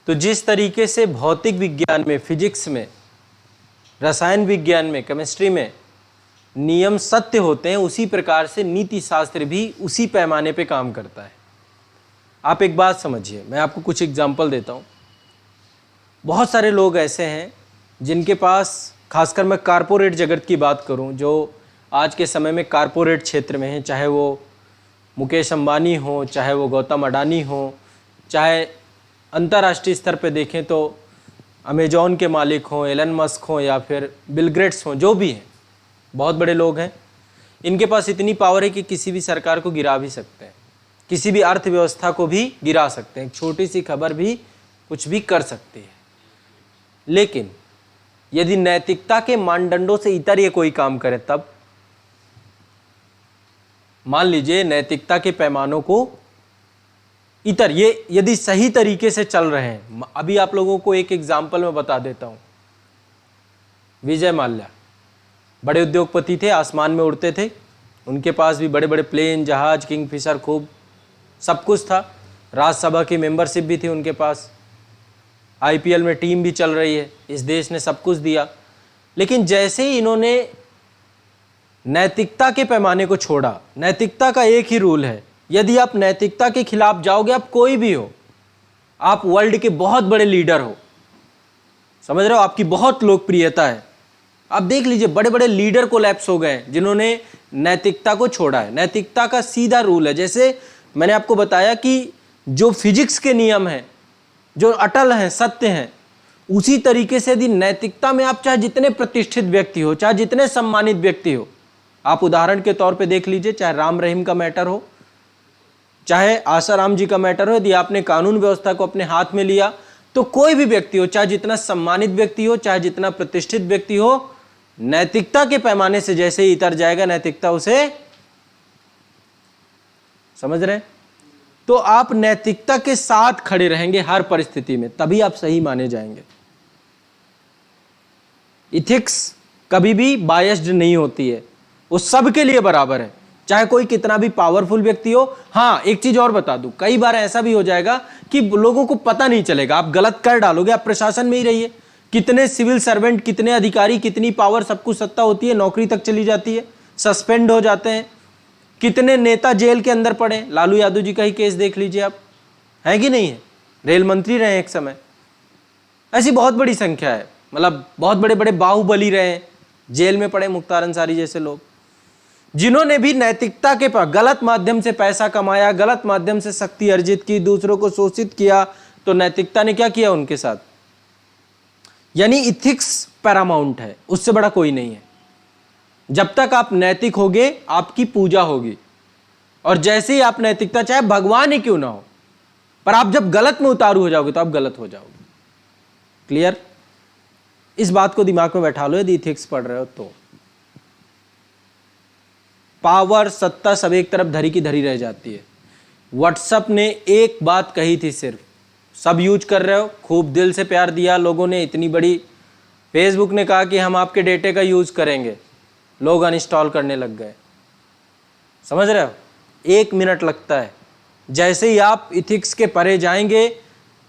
तो जिस तरीके से भौतिक विज्ञान में, फिजिक्स में, रसायन विज्ञान में, केमिस्ट्री में नियम सत्य होते हैं, उसी प्रकार से नीति शास्त्र भी उसी पैमाने पे काम करता है। आप एक बात समझिए, मैं आपको कुछ एग्जाम्पल देता हूँ। बहुत सारे लोग ऐसे हैं जिनके पास, खासकर मैं कारपोरेट जगत की बात करूँ, जो आज के समय में कारपोरेट क्षेत्र में हैं, चाहे वो मुकेश अंबानी हो, चाहे वो गौतम अडानी हो, चाहे अंतर्राष्ट्रीय स्तर पे देखें तो अमेजॉन के मालिक हों, एलन मस्क हों, या फिर बिल गेट्स हों, जो भी हैं, बहुत बड़े लोग हैं। इनके पास इतनी पावर है कि किसी भी सरकार को गिरा भी सकते हैं, किसी भी अर्थव्यवस्था को भी गिरा सकते हैं, एक छोटी सी खबर भी कुछ भी कर सकती है। लेकिन यदि नैतिकता के मानदंडों से इतर ये कोई काम करे, तब मान लीजिए नैतिकता के पैमानों को इतर ये यदि सही तरीके से चल रहे हैं। अभी आप लोगों को एक एग्जाम्पल मैं बता देता हूं। विजय माल्या बड़े उद्योगपति थे, आसमान में उड़ते थे, उनके पास भी बड़े बड़े प्लेन, जहाज, किंगफिशर, खूब सब कुछ था। राज्यसभा की मेंबरशिप भी थी उनके पास, आईपीएल में टीम भी चल रही है, इस देश ने सब कुछ दिया। लेकिन जैसे ही इन्होंने नैतिकता के पैमाने को छोड़ा, नैतिकता का एक ही रूल है, यदि आप नैतिकता के खिलाफ जाओगे, आप कोई भी हो, आप वर्ल्ड के बहुत बड़े लीडर हो, समझ रहे हो, आपकी बहुत लोकप्रियता है, आप देख लीजिए बड़े बड़े लीडर कोलैप्स हो गए जिन्होंने नैतिकता को छोड़ा है। नैतिकता का सीधा रूल है, जैसे मैंने आपको बताया कि जो फिजिक्स के नियम हैं, जो अटल हैं, सत्य हैं, उसी तरीके से यदि नैतिकता में आप चाहे जितने प्रतिष्ठित व्यक्ति हो, चाहे जितने सम्मानित व्यक्ति हो, आप उदाहरण के तौर पे देख लीजिए, चाहे राम रहीम का मैटर हो, चाहे आसाराम जी का मैटर हो, यदि आपने कानून व्यवस्था को अपने हाथ में लिया, तो कोई भी व्यक्ति हो, चाहे जितना सम्मानित व्यक्ति हो, चाहे जितना प्रतिष्ठित व्यक्ति हो, नैतिकता के पैमाने से जैसे ही इतर जाएगा, नैतिकता उसे, समझ रहे हैं? तो आप नैतिकता के साथ खड़े रहेंगे हर परिस्थिति में, तभी आप सही माने जाएंगे। इथिक्स कभी भी बायस्ड नहीं होती है, वो सबके लिए बराबर है, चाहे कोई कितना भी पावरफुल व्यक्ति हो। हाँ, एक चीज और बता दूं, कई बार ऐसा भी हो जाएगा कि लोगों को पता नहीं चलेगा, आप गलत कर डालोगे, आप प्रशासन में ही रहिए, कितने सिविल सर्वेंट, कितने अधिकारी, कितनी पावर, सब कुछ सत्ता होती है, नौकरी तक चली जाती है, सस्पेंड हो जाते हैं, कितने नेता जेल के अंदर पड़े। लालू यादव जी का ही केस देख लीजिए आप, है कि नहीं है, रेल मंत्री रहे एक समय, ऐसी बहुत बड़ी संख्या है, मतलब बहुत बड़े बड़े बाहुबली रहे, जेल में पड़े, मुख्तार अंसारी जैसे लोग, जिन्होंने भी नैतिकता के पास गलत माध्यम से पैसा कमाया, गलत माध्यम से शक्ति अर्जित की, दूसरों को शोषित किया, तो नैतिकता ने क्या किया उनके साथ। यानी इथिक्स पैरामाउंट है, उससे बड़ा कोई नहीं है। जब तक आप नैतिक होगे, आपकी पूजा होगी, और जैसे ही आप नैतिकता, चाहे भगवान ही क्यों ना हो, पर आप जब गलत में उतारू हो जाओगे तो आप गलत हो जाओगे। क्लियर? इस बात को दिमाग में बैठा लो यदि इथिक्स पढ़ रहे हो तो। पावर, सत्ता सब एक तरफ धरी की धरी रह जाती है। व्हाट्सएप ने एक बात कही थी सिर्फ, सब यूज कर रहे हो, खूब दिल से प्यार दिया लोगों ने, इतनी बड़ी। फेसबुक ने कहा कि हम आपके डेटे का यूज करेंगे, लोग अनइंस्टॉल करने लग गए। समझ रहे हो? 1 मिनट लगता है। जैसे ही आप इथिक्स के परे जाएंगे,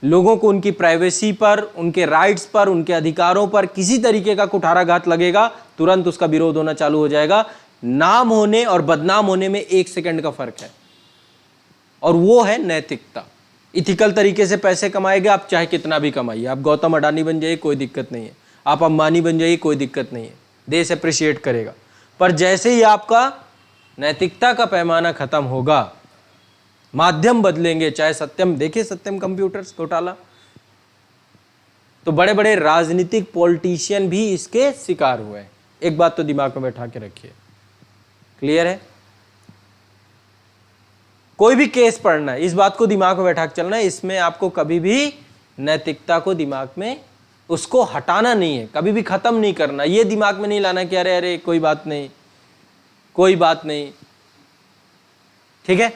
लोगों को उनकी प्राइवेसी पर, उनके राइट्स पर, उनके अधिकारों पर किसी तरीके का कुठाराघात लगेगा, तुरंत उसका विरोध होना चालू हो जाएगा। नाम होने और बदनाम होने में 1 सेकंड का फर्क है, और वो है नैतिकता। इथिकल तरीके से पैसे कमाएंगे आप, चाहे कितना भी कमाइए, आप गौतम अडानी बन जाइए, कोई दिक्कत नहीं है, आप अंबानी बन जाइए, कोई दिक्कत नहीं है, देश अप्रिशिएट करेगा। पर जैसे ही आपका नैतिकता का पैमाना खत्म होगा, माध्यम बदलेंगे, चाहे सत्यम, देखिए सत्यम कंप्यूटर्स घोटाला, तो बड़े बड़े राजनीतिक पॉलिटिशियन भी इसके शिकार हुए हैं। एक बात तो दिमाग में बैठा के रखिए। क्लियर है? कोई भी केस पढ़ना है, इस बात को दिमाग में बैठा के चलना है, इसमें आपको कभी भी नैतिकता को दिमाग में, उसको हटाना नहीं है, कभी भी खत्म नहीं करना। ये दिमाग में नहीं लाना कि अरे अरे कोई बात नहीं, कोई बात नहीं। ठीक है,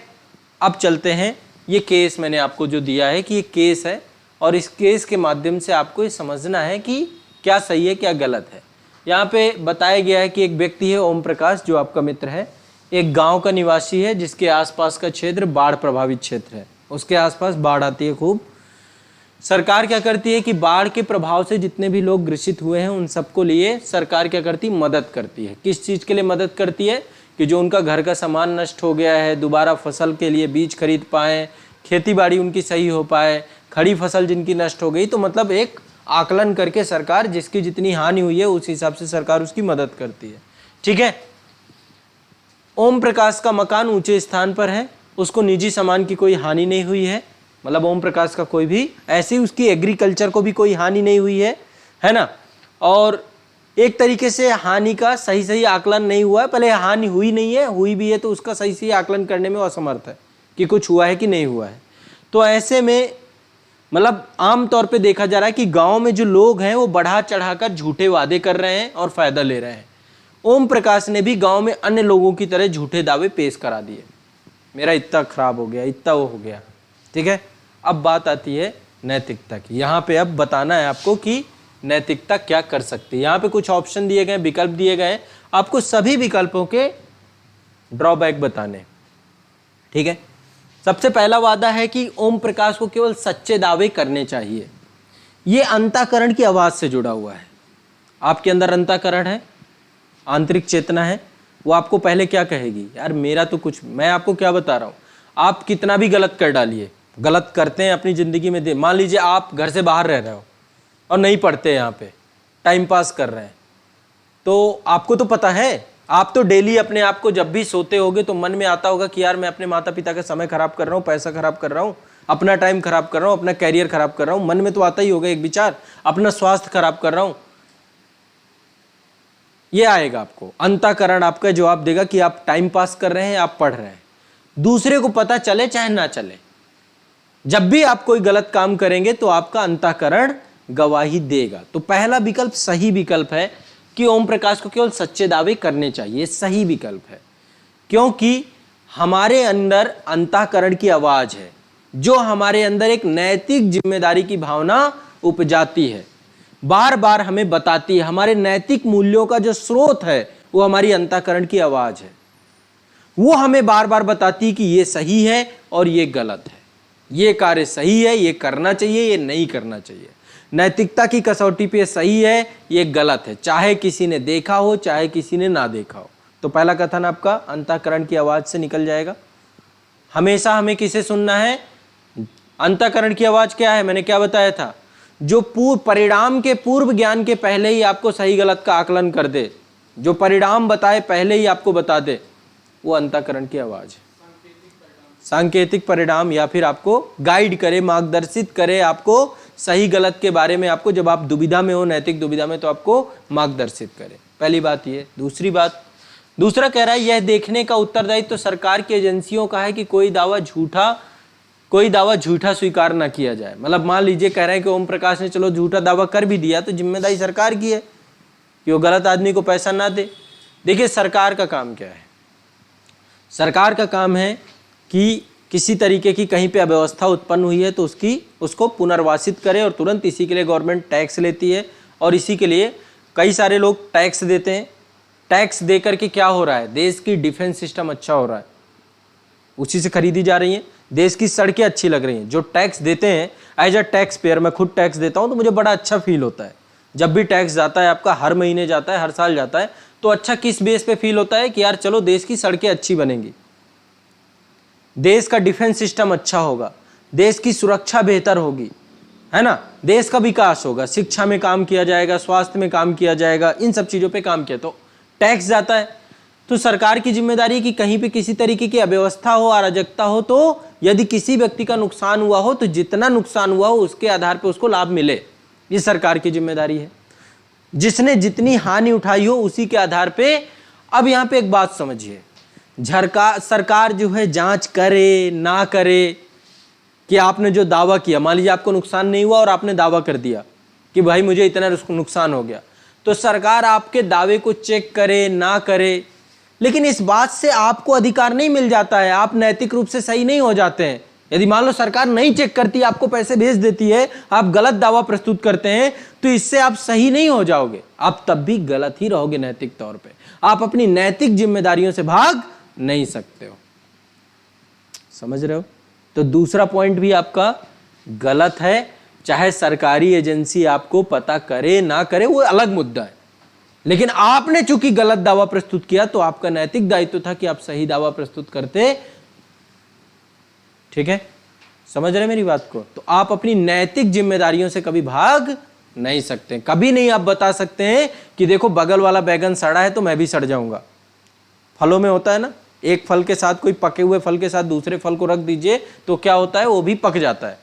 अब चलते हैं। ये केस मैंने आपको जो दिया है कि ये केस है, और इस केस के माध्यम से आपको ये समझना है कि क्या सही है क्या गलत है। यहाँ पे बताया गया है कि एक व्यक्ति है ओम प्रकाश, जो आपका मित्र है, एक गांव का निवासी है जिसके आसपास का क्षेत्र बाढ़ प्रभावित क्षेत्र है, उसके आसपास बाढ़ आती है खूब। सरकार क्या करती है कि बाढ़ के प्रभाव से जितने भी लोग ग्रसित हुए हैं उन सबको लिए सरकार क्या करती है, मदद करती है। किस चीज़ के लिए मदद करती है कि जो उनका घर का सामान नष्ट हो गया है, दोबारा फसल के लिए बीज खरीद पाएँ, खेती बाड़ी उनकी सही हो पाए, खड़ी फसल जिनकी नष्ट हो गई, तो मतलब एक आकलन करके सरकार जिसकी जितनी हानि हुई है उस हिसाब से सरकार उसकी मदद करती है। ठीक है। ओम प्रकाश का मकान ऊंचे स्थान पर है, उसको निजी सामान की कोई हानि नहीं हुई है, मतलब ओम प्रकाश का कोई भी ऐसी उसकी एग्रीकल्चर को भी कोई हानि नहीं हुई है ना। और एक तरीके से हानि का सही सही आकलन नहीं हुआ है, पहले हानि हुई नहीं है, हुई भी है तो उसका सही सही आकलन करने में असमर्थ है कि कुछ हुआ है कि नहीं हुआ है। तो ऐसे में मतलब आम तौर पे देखा जा रहा है कि गांव में जो लोग हैं वो बढ़ा चढ़ाकर झूठे वादे कर रहे हैं और फायदा ले रहे हैं। ओम प्रकाश ने भी गांव में अन्य लोगों की तरह झूठे दावे पेश करा दिए, मेरा इतना खराब हो गया, इतना वो हो गया। ठीक है। अब बात आती है नैतिकता की। यहाँ पे अब बताना है आपको कि नैतिकता क्या कर सकती है। यहाँ पे कुछ ऑप्शन दिए गए, विकल्प दिए गए, आपको सभी विकल्पों के ड्रॉबैक बताने। ठीक है। सबसे पहला वादा है कि ओम प्रकाश को केवल सच्चे दावे करने चाहिए। ये अंतःकरण की आवाज से जुड़ा हुआ है। आपके अंदर अंतःकरण है, आंतरिक चेतना है, वो आपको पहले क्या कहेगी, यार मेरा तो कुछ, मैं आपको क्या बता रहा हूं, आप कितना भी गलत कर डालिए, गलत करते हैं अपनी जिंदगी में दे। मान लीजिए आप घर से बाहर रह रहे हो और नहीं पढ़ते, यहाँ पे टाइम पास कर रहे हैं, तो आपको तो पता है, आप तो डेली अपने आप को जब भी सोते होगे तो मन में आता होगा कि यार मैं अपने माता पिता का समय खराब कर रहा हूँ, पैसा खराब कर रहा हूँ, अपना टाइम खराब कर रहा हूँ, अपना कैरियर खराब कर रहा हूँ। मन में तो आता ही होगा एक विचार, अपना स्वास्थ्य खराब कर रहा हूँ। ये आएगा आपको, अंतःकरण आपका जवाब देगा कि आप टाइम पास कर रहे हैं, आप पढ़ रहे हैं, दूसरे को पता चले चाहे ना चले। जब भी आप कोई गलत काम करेंगे तो आपका अंतःकरण गवाही देगा। तो पहला विकल्प सही विकल्प है कि ओम प्रकाश को केवल सच्चे दावे करने चाहिए, सही विकल्प है, क्योंकि हमारे अंदर अंतःकरण की आवाज है जो हमारे अंदर एक नैतिक जिम्मेदारी की भावना उपजाती है, बार बार हमें बताती है। हमारे नैतिक मूल्यों का जो स्रोत है वो हमारी अंतःकरण की आवाज है, वो हमें बार बार बताती है कि ये सही है और ये गलत है, ये कार्य सही है, ये करना चाहिए, ये नहीं करना चाहिए। नैतिकता की कसौटी पे सही है, ये गलत है, चाहे किसी ने देखा हो चाहे किसी ने ना देखा हो। तो पहला कथन आपका अंतःकरण की आवाज से निकल जाएगा। हमेशा हमें किसे सुनना है, अंतःकरण की आवाज क्या है, मैंने क्या बताया था, जो परिणाम के पूर्व ज्ञान के पहले ही आपको सही गलत का आकलन कर दे, जो परिणाम बताए पहले ही आपको बता दे, वो अंतःकरण की आवाज है। सांकेतिक परिणाम, या फिर आपको गाइड करे, मार्गदर्शित करे, आपको सही गलत के बारे में, आपको जब आप दुविधा में हो, नैतिक दुविधा में, तो आपको मार्गदर्शित करे। पहली बात ये। दूसरी बात, दूसरा कह रहा है यह देखने का उत्तरदायित्व तो सरकार की एजेंसियों का है कि कोई दावा झूठा स्वीकार ना किया जाए। मतलब मान लीजिए कह रहे हैं कि ओम प्रकाश ने चलो झूठा दावा कर भी दिया तो जिम्मेदारी सरकार की है कि वो गलत आदमी को पैसा ना दे। देखिए सरकार का काम क्या है, सरकार का काम है कि किसी तरीके की कहीं पे अव्यवस्था उत्पन्न हुई है तो उसको पुनर्वासित करे, और तुरंत इसी के लिए गवर्नमेंट टैक्स लेती है, और इसी के लिए कई सारे लोग टैक्स देते हैं। टैक्स दे करके क्या हो रहा है, देश की डिफेंस सिस्टम अच्छा हो रहा है, उसी से खरीदी जा रही है, देश की सड़कें अच्छी लग रही हैं। जो टैक्स देते हैं, एज अ टैक्स पेयर, मैं खुद टैक्स देता हूं तो मुझे बड़ा अच्छा फील होता है जब भी टैक्स जाता है, आपका हर महीने जाता है, हर साल जाता है, तो अच्छा किस बेस पे फील होता है कि यार चलो देश की सड़कें अच्छी बनेंगी, देश का डिफेंस सिस्टम अच्छा होगा, देश की सुरक्षा बेहतर होगी, है ना, देश का विकास होगा, शिक्षा में काम किया जाएगा, स्वास्थ्य में काम किया जाएगा, इन सब चीजों पे काम किया तो टैक्स जाता है। तो सरकार की जिम्मेदारी है कि कहीं पे किसी तरीके की अव्यवस्था हो, अराजकता हो, तो यदि किसी व्यक्ति का नुकसान हुआ हो तो जितना नुकसान हुआ हो उसके आधार पर उसको लाभ मिले, ये सरकार की जिम्मेदारी है। जिसने जितनी हानि उठाई हो उसी के आधार पे। अब यहां पे एक बात समझिए, सरकार जो है जांच करे ना करे कि आपने जो दावा किया, मान लीजिए आपको नुकसान नहीं हुआ और आपने दावा कर दिया कि भाई मुझे इतना नुकसान हो गया, तो सरकार आपके दावे को चेक करे ना करे, लेकिन इस बात से आपको अधिकार नहीं मिल जाता है, आप नैतिक रूप से सही नहीं हो जाते हैं। यदि मान लो सरकार नहीं चेक करती, आपको पैसे भेज देती है, आप गलत दावा प्रस्तुत करते हैं, तो इससे आप सही नहीं हो जाओगे, आप तब भी गलत ही रहोगे नैतिक तौर पे, आप अपनी नैतिक जिम्मेदारियों से भाग नहीं सकते हो। समझ रहे हो? तो दूसरा पॉइंट भी आपका गलत है चाहे सरकारी एजेंसी आपको पता करे ना करे वो अलग मुद्दा है, लेकिन आपने चूंकि गलत दावा प्रस्तुत किया तो आपका नैतिक दायित्व था कि आप सही दावा प्रस्तुत करते। ठीक है, समझ रहे मेरी बात को? तो आप अपनी नैतिक जिम्मेदारियों से कभी भाग नहीं सकते। कभी नहीं आप बता सकते हैं कि देखो बगल वाला बैगन सड़ा है तो मैं भी सड़ जाऊंगा। फलों में होता है ना, एक फल के साथ कोई पके हुए फल के साथ दूसरे फल को रख दीजिए तो क्या होता है, वो भी पक जाता है।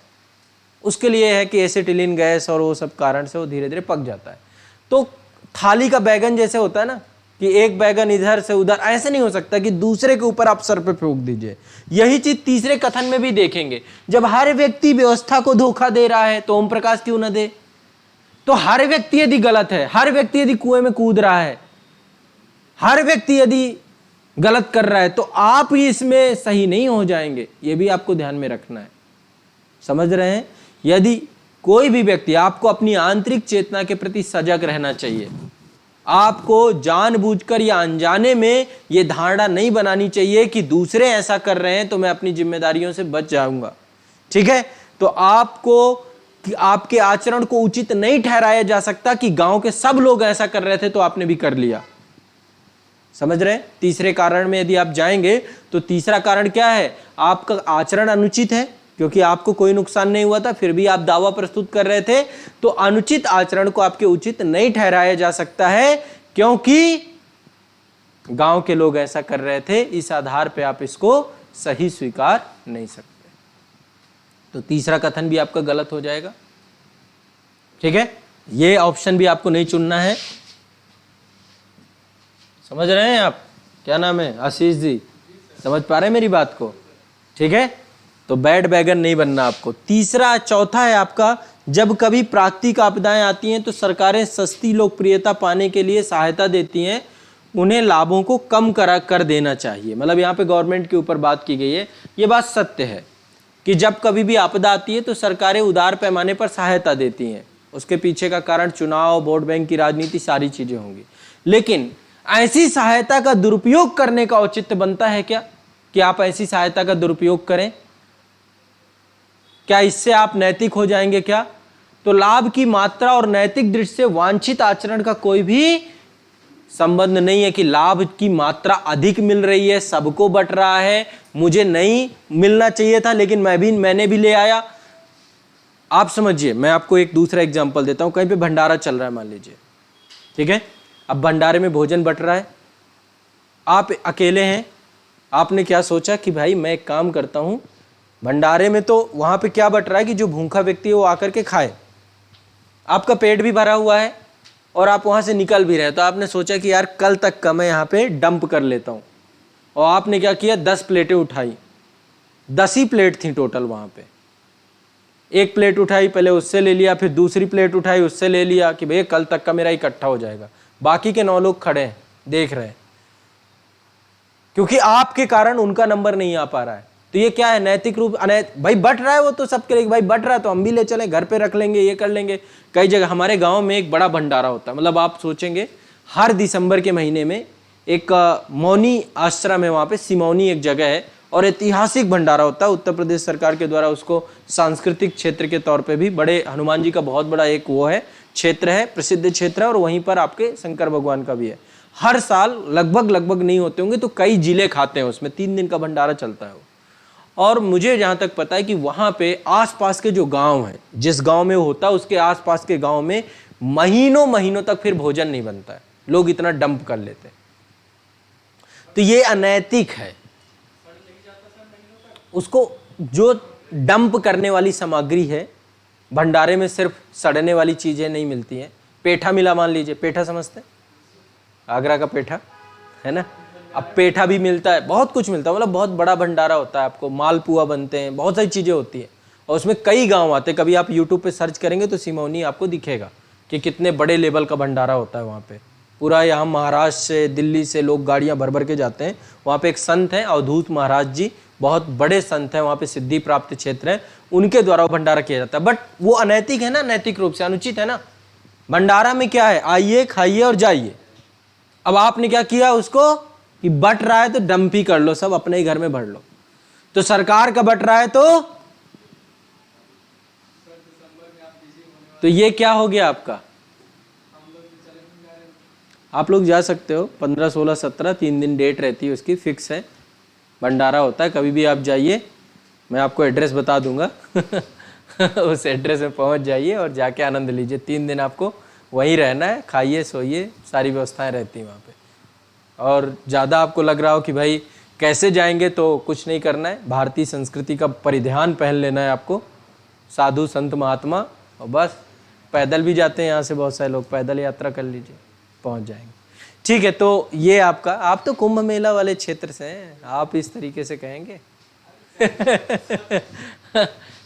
उसके लिए है कि एसिटिलीन गैस और वो सब कारण से वो धीरे धीरे पक जाता है। तो थाली का बैगन जैसे होता है ना कि एक बैगन इधर से उधर, ऐसे नहीं हो सकता कि दूसरे के ऊपर आप सर पे फूंक दीजिए। यही चीज तीसरे कथन में भी देखेंगे। जब हर व्यक्ति व्यवस्था को धोखा दे रहा है तो ओम प्रकाश क्यों न दे? तो हर व्यक्ति यदि गलत है, हर व्यक्ति यदि कुएं में कूद रहा है, हर व्यक्ति यदि गलत कर रहा है तो आप ही इसमें सही नहीं हो जाएंगे। यह भी आपको ध्यान में रखना है। समझ रहे हैं? यदि कोई भी व्यक्ति, आपको अपनी आंतरिक चेतना के प्रति सजग रहना चाहिए। आपको जानबूझकर या अनजाने में यह धारणा नहीं बनानी चाहिए कि दूसरे ऐसा कर रहे हैं तो मैं अपनी जिम्मेदारियों से बच जाऊंगा। ठीक है, तो आपको कि आपके आचरण को उचित नहीं ठहराया जा सकता कि गांव के सब लोग ऐसा कर रहे थे तो आपने भी कर लिया। समझ रहे हैं? तीसरे कारण में यदि आप जाएंगे तो तीसरा कारण क्या है? आपका आचरण अनुचित है क्योंकि आपको कोई नुकसान नहीं हुआ था, फिर भी आप दावा प्रस्तुत कर रहे थे। तो अनुचित आचरण को आपके उचित नहीं ठहराया जा सकता है क्योंकि गांव के लोग ऐसा कर रहे थे। इस आधार पे आप इसको सही स्वीकार नहीं सकते। तो तीसरा कथन भी आपका गलत हो जाएगा। ठीक है, ये ऑप्शन भी आपको नहीं चुनना है। समझ रहे हैं आप? क्या नाम है? आशीष जी, समझ पा रहे हैं मेरी बात को? ठीक है, तो बैड बैगन नहीं बनना आपको। तीसरा, चौथा है आपका, जब कभी प्राकृतिक आपदाएं आती हैं तो सरकारें सस्ती लोकप्रियता पाने के लिए सहायता देती हैं, उन्हें लाभों को कम कर देना चाहिए। मतलब यहाँ पे गवर्नमेंट के ऊपर बात की गई है। ये बात सत्य है कि जब कभी भी आपदा आती है तो सरकारें उदार पैमाने पर सहायता देती हैं। उसके पीछे का कारण चुनाव, वोट बैंक की राजनीति, सारी चीजें होंगी। लेकिन ऐसी सहायता का दुरुपयोग करने का औचित्य बनता है क्या कि आप ऐसी सहायता का दुरुपयोग करें? क्या इससे आप नैतिक हो जाएंगे क्या? तो लाभ की मात्रा और नैतिक दृष्टि से वांछित आचरण का कोई भी संबंध नहीं है कि लाभ की मात्रा अधिक मिल रही है, सबको बट रहा है, मुझे नहीं मिलना चाहिए था लेकिन मैंने भी ले आया। आप समझिए, मैं आपको एक दूसरा एग्जांपल देता हूं। कहीं पे भंडारा चल रहा है मान लीजिए, ठीक है। अब भंडारे में भोजन बट रहा है, आप अकेले हैं। आपने क्या सोचा कि भाई मैं एक काम करता हूं, भंडारे में तो वहां पे क्या बट रहा है कि जो भूखा व्यक्ति है वो आकर के खाए। आपका पेट भी भरा हुआ है और आप वहां से निकल भी रहे, तो आपने सोचा कि यार कल तक का मैं यहाँ पे डंप कर लेता हूँ। और आपने क्या किया, 10 प्लेटें उठाई। 10 ही प्लेट थी टोटल वहां पे। एक प्लेट उठाई, पहले उससे ले लिया, फिर दूसरी प्लेट उठाई, उससे ले लिया कि भैया कल तक का मेरा इकट्ठा हो जाएगा। बाकी के 9 लोग खड़े हैं, देख रहे हैं, क्योंकि आपके कारण उनका नंबर नहीं आ पा रहा है। तो ये क्या है, नैतिक रूप भाई बट रहा है वो तो सबके लिए, भाई बट रहा है तो हम भी ले चलें, घर पे रख लेंगे, ये कर लेंगे। कई जगह हमारे गांव में एक बड़ा भंडारा होता है। मतलब आप सोचेंगे हर दिसंबर के महीने में एक मौनी आश्रम है, वहां पे सिमौनी एक जगह है, और ऐतिहासिक भंडारा होता है। उत्तर प्रदेश सरकार के द्वारा उसको सांस्कृतिक क्षेत्र के तौर पे भी, बड़े हनुमान जी का बहुत बड़ा एक वो है क्षेत्र है, प्रसिद्ध क्षेत्र है, और वहीं पर आपके शंकर भगवान का भी है। हर साल लगभग नहीं होते होंगे तो कई जिले खाते हैं उसमें, 3 दिन का भंडारा चलता है वो। और मुझे जहाँ तक पता है कि वहाँ पे आसपास के जो गांव हैं, जिस गांव में वो होता है उसके आसपास के गांव में महीनों तक फिर भोजन नहीं बनता है, लोग इतना डंप कर लेते हैं। तो ये अनैतिक है। उसको जो डंप करने वाली सामग्री है, भंडारे में सिर्फ सड़ने वाली चीजें नहीं मिलती हैं। पेठा मिला, मान लीजिए, पेठा समझते हैं, आगरा का पेठा है ना। अब पेठा भी मिलता है, बहुत कुछ मिलता है, मतलब बहुत बड़ा भंडारा होता है। आपको मालपुआ बनते हैं, बहुत सारी चीजें होती हैं, और उसमें कई गांव आते हैं। कभी आप यूट्यूब पे सर्च करेंगे तो सिमौनी आपको दिखेगा कि कितने बड़े लेवल का भंडारा होता है वहाँ पे। पूरा यहाँ महाराष्ट्र से, दिल्ली से लोग गाड़ियाँ भर के जाते हैं। वहाँ पे एक संत हैं, अवधूत महाराज जी, बहुत बड़े संत हैं, वहाँ पे सिद्धि प्राप्त क्षेत्र है, उनके द्वारा वो भंडारा किया जाता है। बट वो अनैतिक है ना, नैतिक रूप से अनुचित है ना। भंडारा में क्या है, आइए खाइए और जाइए। अब आपने क्या किया उसको कि बट रहा है तो डंप ही कर लो, सब अपने ही घर में भर लो। तो सरकार का बट रहा है तो तो ये क्या हो गया आपका? आप लोग जा सकते हो, 15, 16, 17 3 दिन डेट रहती है उसकी, फिक्स है, भंडारा होता है, कभी भी आप जाइए, मैं आपको एड्रेस बता दूंगा उस एड्रेस में पहुंच जाइए और जाके आनंद लीजिए। 3 दिन आपको वहीं रहना है, खाइए सोइए, सारी व्यवस्थाएं रहती हैं वहाँ पे। और ज़्यादा आपको लग रहा हो कि भाई कैसे जाएंगे, तो कुछ नहीं करना है, भारतीय संस्कृति का परिधान पहन लेना है आपको, साधु संत महात्मा, और बस पैदल भी जाते हैं यहाँ से बहुत सारे लोग, पैदल यात्रा कर लीजिए, पहुँच जाएंगे। ठीक है, तो ये आपका, आप तो कुंभ मेला वाले क्षेत्र से हैं, आप इस तरीके से कहेंगे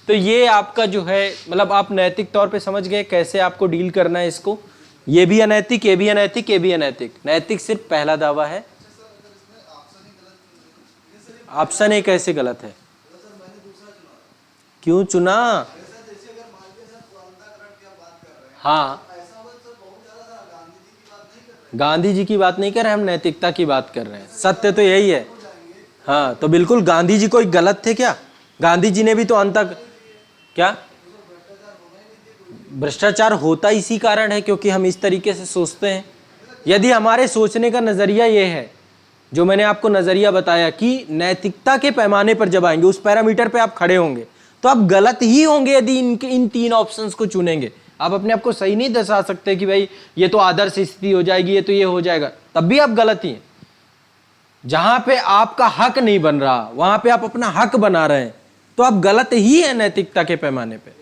तो ये आपका जो है, मतलब आप नैतिक तौर पे समझ गए कैसे आपको डील करना है इसको। ये भी अनैतिक, ये भी अनैतिक, ये भी अनैतिक। नैतिक सिर्फ पहला दावा है। ऑप्शन ए कैसे गलत है? क्यों चुना? हाँ, गांधी जी की बात नहीं कर रहे, हम नैतिकता की बात कर रहे हैं। सत्य तो यही है। हाँ, तो बिल्कुल गांधी जी कोई गलत थे क्या? गांधी जी ने भी तो अंत तक क्या, भ्रष्टाचार होता इसी कारण है क्योंकि हम इस तरीके से सोचते हैं। यदि हमारे सोचने का नजरिया ये है, जो मैंने आपको नजरिया बताया कि नैतिकता के पैमाने पर जब आएंगे, उस पैरामीटर पे आप खड़े होंगे, तो आप गलत ही होंगे यदि इन 3 ऑप्शंस को चुनेंगे। आप अपने आप को सही नहीं दर्शा सकते कि भाई ये तो आदर्श स्थिति हो जाएगी, ये तो ये हो जाएगा, तब भी आप गलत ही हैं। जहां पे आपका हक नहीं बन रहा, वहां पे आप अपना हक बना रहे हैं, तो आप गलत ही है नैतिकता के पैमाने पे।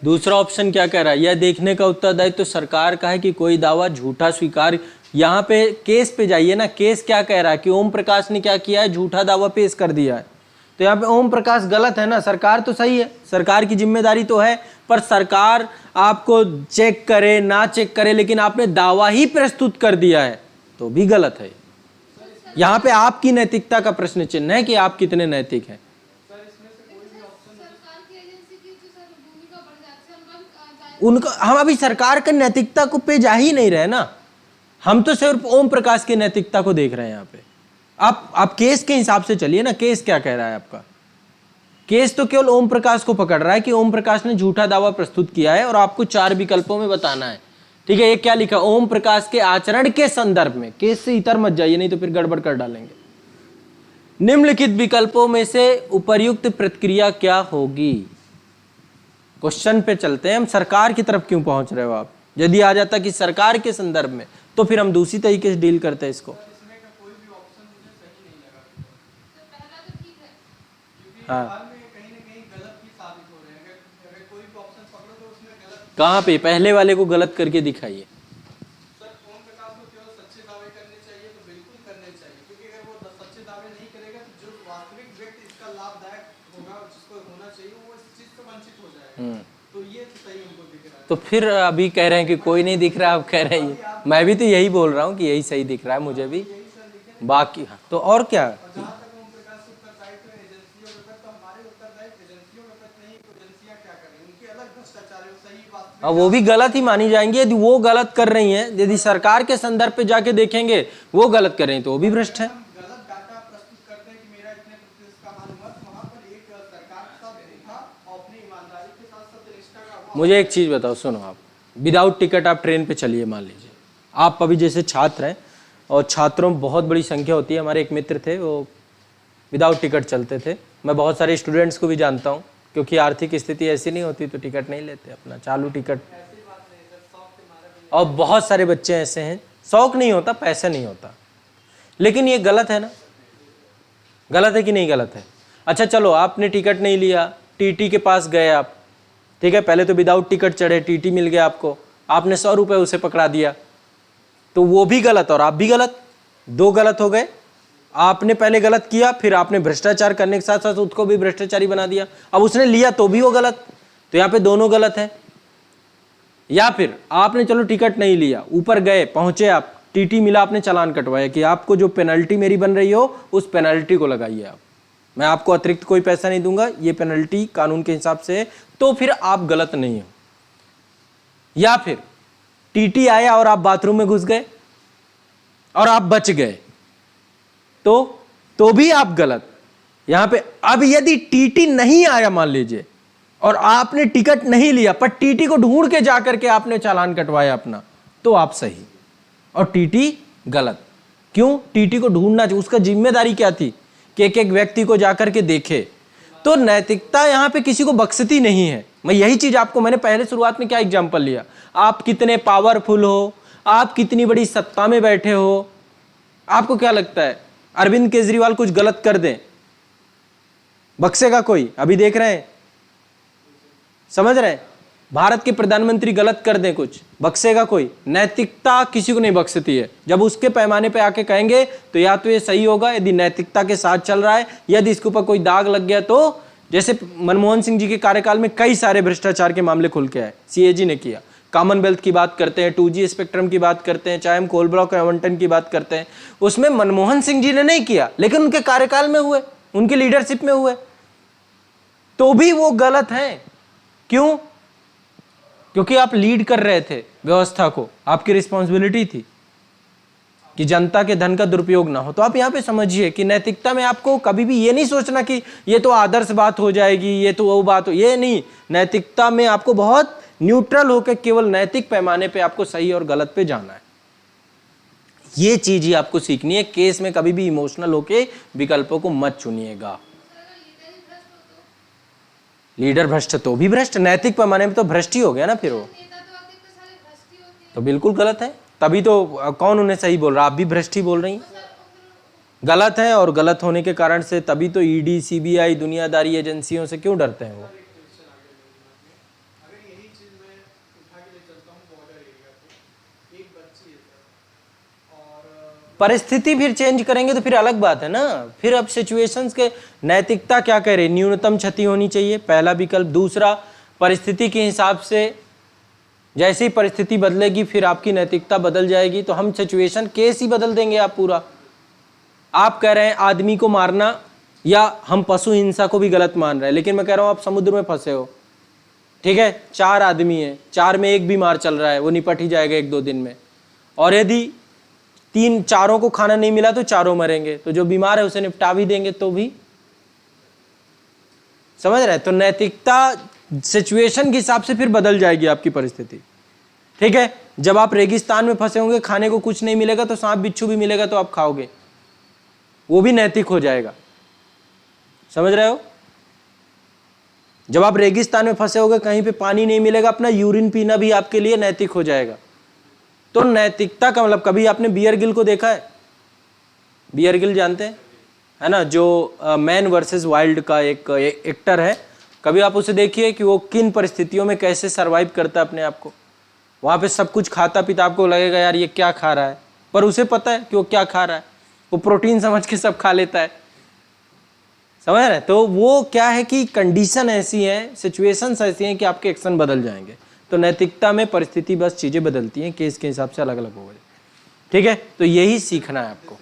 दूसरा ऑप्शन क्या कह रहा है? यह देखने का उत्तरदायित्व तो सरकार का है कि कोई दावा झूठा स्वीकार। यहाँ पे केस पे जाइए ना, केस क्या कह रहा है कि ओम प्रकाश ने क्या किया है, झूठा दावा पेश कर दिया है। तो यहाँ पे ओम प्रकाश गलत है ना, सरकार तो सही है, सरकार की जिम्मेदारी तो है, पर सरकार आपको चेक करे ना चेक करे, लेकिन आपने दावा ही प्रस्तुत कर दिया है, तो भी गलत है। यहाँ पे आपकी नैतिकता का प्रश्न चिन्ह है कि आप कितने नैतिक हैं। उनका, हम अभी सरकार के नैतिकता को पे जा ही नहीं रहे ना, हम तो सिर्फ ओम प्रकाश की नैतिकता को देख रहे हैं यहाँ पे। आप केस के हिसाब से चलिए ना, केस क्या कह रहा है आपका? केस तो केवल ओम प्रकाश को पकड़ रहा है कि ओम प्रकाश ने झूठा दावा प्रस्तुत किया है और आपको 4 विकल्पों में बताना है। ठीक है, ये क्या लिखा? ओम प्रकाश के आचरण के संदर्भ में। केस से इतर मत जाइए, नहीं तो फिर गड़बड़ कर डालेंगे। निम्नलिखित विकल्पों में से उपर्युक्त प्रतिक्रिया क्या होगी? क्वेश्चन पे चलते हैं हम। सरकार की तरफ क्यों पहुंच रहे हो आप? यदि आ जाता कि सरकार के संदर्भ में, तो फिर हम दूसरी तरीके से डील करते हैं इसको। हाँ, कहाँ पे? पहले वाले को गलत करके दिखाइए। तो फिर अभी कह रहे हैं कि कोई नहीं दिख रहा, आप कह रहे हैं, मैं भी तो यही बोल रहा हूँ कि यही सही दिख रहा है मुझे भी। बाकी तो और क्या, अब वो भी गलत ही मानी जाएंगी यदि वो गलत कर रही हैं। यदि सरकार के संदर्भ पे जाके देखेंगे वो गलत कर रही हैं, तो वो भी भ्रष्ट है। मुझे एक चीज बताओ, सुनो, आप विदाउट टिकट आप ट्रेन पे चलिए, मान लीजिए आप अभी जैसे छात्र हैं और छात्रों में बहुत बड़ी संख्या होती है। हमारे एक मित्र थे, वो विदाउट टिकट चलते थे। मैं बहुत सारे स्टूडेंट्स को भी जानता हूँ, क्योंकि आर्थिक स्थिति ऐसी नहीं होती तो टिकट नहीं लेते, अपना चालू टिकट। और बहुत सारे बच्चे ऐसे हैं, शौक नहीं होता, पैसे नहीं होता। लेकिन ये गलत है ना, गलत है कि नहीं गलत है? अच्छा चलो, आपने टिकट नहीं लिया, टीटी के पास गए आप, ठीक है, पहले तो विदाउट टिकट चढ़े, टीटी मिल गया आपको, आपने 100 रुपये उसे पकड़ा दिया, तो वो भी गलत और आप भी गलत, 2 गलत हो गए। आपने पहले गलत किया, फिर आपने भ्रष्टाचार करने के साथ साथ उसको भी भ्रष्टाचारी बना दिया। अब उसने लिया तो भी वो गलत, तो यहाँ पे दोनों गलत है। या फिर आपने चलो टिकट नहीं लिया, ऊपर गए, पहुंचे आप, टीटी मिला, आपने चालान कटवाया कि आपको जो पेनल्टी मेरी बन रही हो उस पेनल्टी को लगाइए आप, मैं आपको अतिरिक्त कोई पैसा नहीं दूंगा, ये पेनल्टी कानून के हिसाब से है, तो फिर आप गलत नहीं हो। या फिर टीटी आया और आप बाथरूम में घुस गए और आप बच गए, तो भी आप गलत। यहां पे अब यदि टीटी नहीं आया मान लीजिए और आपने टिकट नहीं लिया, पर टीटी को ढूंढ के जाकर के आपने चालान कटवाया अपना, तो आप सही और टीटी गलत। क्यों? टीटी को ढूंढना चाहिए, उसका जिम्मेदारी क्या थी कि एक एक व्यक्ति को जाकर के देखे। तो नैतिकता यहां पे किसी को बख्शती नहीं है। मैं यही चीज आपको, मैंने पहले शुरुआत में क्या एग्जांपल लिया, आप कितने पावरफुल हो, आप कितनी बड़ी सत्ता में बैठे हो, आपको क्या लगता है अरविंद केजरीवाल कुछ गलत कर दें, बख्शेगा कोई? अभी देख रहे हैं, समझ रहे हैं, भारत के प्रधानमंत्री गलत कर दें कुछ, बख्शेगा कोई? नैतिकता किसी को नहीं बख्शती है। जब उसके पैमाने पे आके कहेंगे तो या तो ये सही होगा यदि नैतिकता के साथ चल रहा है, यदि इसके ऊपर कोई दाग लग गया तो, जैसे मनमोहन सिंह जी के कार्यकाल में कई सारे भ्रष्टाचार के मामले खुल के आए, सीएजी ने किया, कॉमनवेल्थ की बात करते हैं, 2G स्पेक्ट्रम की बात करते हैं, चाहे हम कोल ब्लॉक आवंटन की बात करते हैं, उसमें मनमोहन सिंह जी ने नहीं किया, लेकिन उनके कार्यकाल में हुए, उनकी लीडरशिप में हुए, तो भी वो गलत है। क्यों? क्योंकि आप लीड कर रहे थे व्यवस्था को, आपकी रिस्पॉन्सिबिलिटी थी कि जनता के धन का दुरुपयोग ना हो। तो आप यहां पे समझिए कि नैतिकता में आपको कभी भी ये नहीं सोचना कि ये तो आदर्श बात हो जाएगी, ये तो वो बात हो, ये नहीं। नैतिकता में आपको बहुत न्यूट्रल होकर केवल नैतिक पैमाने पे आपको सही और गलत पे जाना है। ये चीज ही आपको सीखनी है। केस में कभी भी इमोशनल होके विकल्पों को मत चुनिएगा। लीडर भ्रष्ट तो भी भ्रष्ट, नैतिक पैमाने में तो भ्रष्ट ही हो गया ना फिर वो, तो बिल्कुल गलत है। तभी तो कौन उन्हें सही बोल रहा, आप भी भ्रष्ट ही बोल रही हैं, गलत है। और गलत होने के कारण से तभी तो ईडी, सीबीआई, दुनियादारी एजेंसियों से क्यों डरते हैं वो? परिस्थिति फिर चेंज करेंगे तो फिर अलग बात है ना। फिर अब सिचुएशंस के, नैतिकता क्या कह रही, न्यूनतम क्षति होनी चाहिए, पहला विकल्प। दूसरा, परिस्थिति के हिसाब से जैसे ही परिस्थिति बदलेगी फिर आपकी नैतिकता बदल जाएगी। तो हम सिचुएशन, केस ही बदल देंगे आप पूरा। आप कह रहे हैं आदमी को मारना, या हम पशु हिंसा को भी गलत मान रहे हैं, लेकिन मैं कह रहा हूं आप समुद्र में फंसे हो, ठीक है, 4 आदमी है, 4 में एक बीमार चल रहा है, वो निपट ही जाएगा 1-2 दिन में। और यदि 3-4 को खाना नहीं मिला तो 4 मरेंगे, तो जो बीमार है उसे निपटा भी देंगे, तो भी, समझ रहे हैं? तो नैतिकता सिचुएशन के हिसाब से फिर बदल जाएगी आपकी परिस्थिति, ठीक है। जब आप रेगिस्तान में फंसे होंगे, खाने को कुछ नहीं मिलेगा तो सांप बिच्छू भी मिलेगा तो आप खाओगे, वो भी नैतिक हो जाएगा, समझ रहे हो। जब आप रेगिस्तान में फंसे होगे, कहीं पे पानी नहीं मिलेगा, अपना यूरिन पीना भी आपके लिए नैतिक हो जाएगा। तो नैतिकता का मतलब, कभी आपने बियर गिल को देखा है? बियर गिल जानते हैं, है ना, जो मैन वर्सेस वाइल्ड का एक एक्टर है। कभी आप उसे देखिए कि वो किन परिस्थितियों में कैसे सरवाइव करता है अपने आप को। वहाँ पे सब कुछ खाता पीता, आपको लगेगा यार ये क्या खा रहा है, पर उसे पता है कि वो क्या खा रहा है, वो प्रोटीन समझ के सब खा लेता है, समझ रहे हैं। तो वो क्या है कि कंडीशन ऐसी है, सिचुएशंस ऐसी हैं कि आपके एक्शन बदल जाएंगे। तो नैतिकता में परिस्थिति बस चीज़ें बदलती हैं, केस के हिसाब से अलग अलग हो गए, ठीक है। तो यही सीखना है आपको।